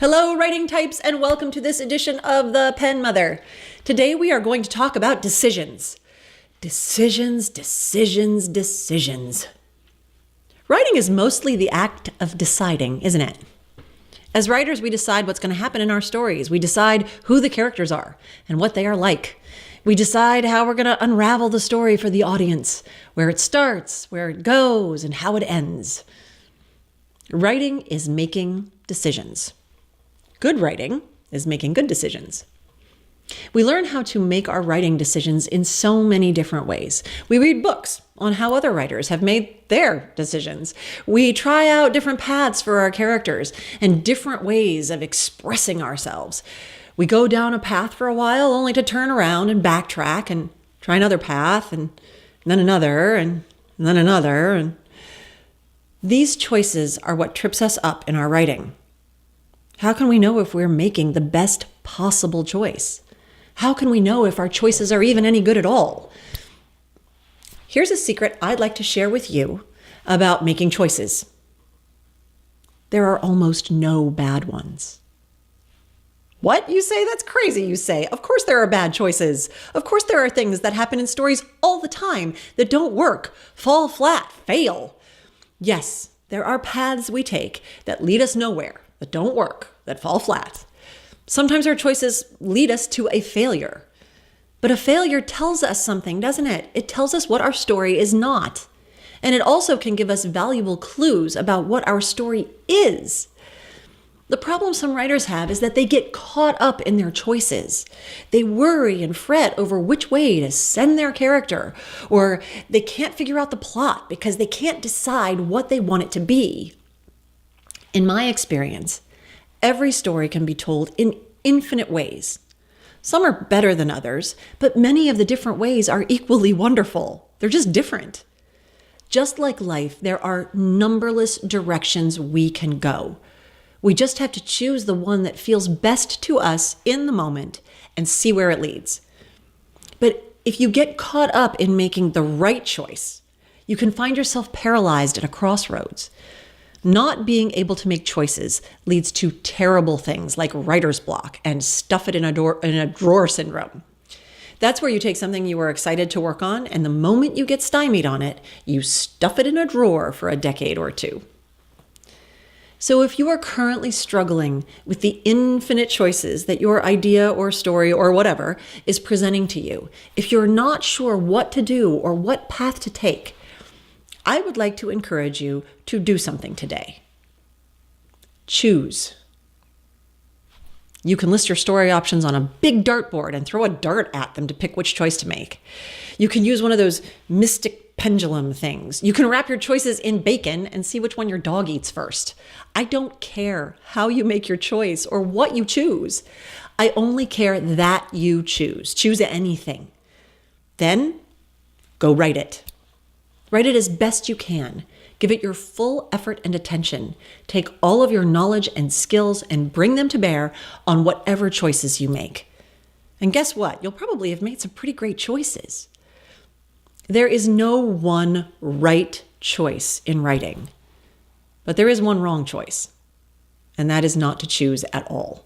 Hello, writing types, and welcome to this edition of The Pen Mother. Today we are going to talk about decisions. Decisions, decisions, decisions. Writing is mostly the act of deciding, isn't it? As writers, we decide what's going to happen in our stories. We decide who the characters are and what they are like. We decide how we're going to unravel the story for the audience, where it starts, where it goes, and how it ends. Writing is making decisions. Good writing is making good decisions. We learn how to make our writing decisions in so many different ways. We read books on how other writers have made their decisions. We try out different paths for our characters and different ways of expressing ourselves. We go down a path for a while only to turn around and backtrack and try another path and then another and then another. And these choices are what trips us up in our writing. How can we know if we're making the best possible choice? How can we know if our choices are even any good at all? Here's a secret I'd like to share with you about making choices. There are almost no bad ones. What? You say? That's crazy, you say. Of course there are bad choices. Of course there are things that happen in stories all the time that don't work, fall flat, fail. Yes, there are paths we take that lead us nowhere, that don't work, that fall flat. Sometimes our choices lead us to a failure. But a failure tells us something, doesn't it? It tells us what our story is not. And it also can give us valuable clues about what our story is. The problem some writers have is that they get caught up in their choices. They worry and fret over which way to send their character, or they can't figure out the plot because they can't decide what they want it to be. In my experience, every story can be told in infinite ways. Some are better than others, but many of the different ways are equally wonderful. They're just different. Just like life, there are numberless directions we can go. We just have to choose the one that feels best to us in the moment and see where it leads. But if you get caught up in making the right choice, you can find yourself paralyzed at a crossroads. Not being able to make choices leads to terrible things like writer's block and stuff it in a drawer syndrome. That's where you take something you were excited to work on, and the moment you get stymied on it, you stuff it in a drawer for a decade or two. So if you are currently struggling with the infinite choices that your idea or story or whatever is presenting to you, if you're not sure what to do or what path to take, I would like to encourage you to do something today. Choose. You can list your story options on a big dartboard and throw a dart at them to pick which choice to make. You can use one of those mystic pendulum things. You can wrap your choices in bacon and see which one your dog eats first. I don't care how you make your choice or what you choose. I only care that you choose. Choose anything. Then go write it. Write it as best you can. Give it your full effort and attention. Take all of your knowledge and skills and bring them to bear on whatever choices you make. And guess what? You'll probably have made some pretty great choices. There is no one right choice in writing, but there is one wrong choice, and that is not to choose at all.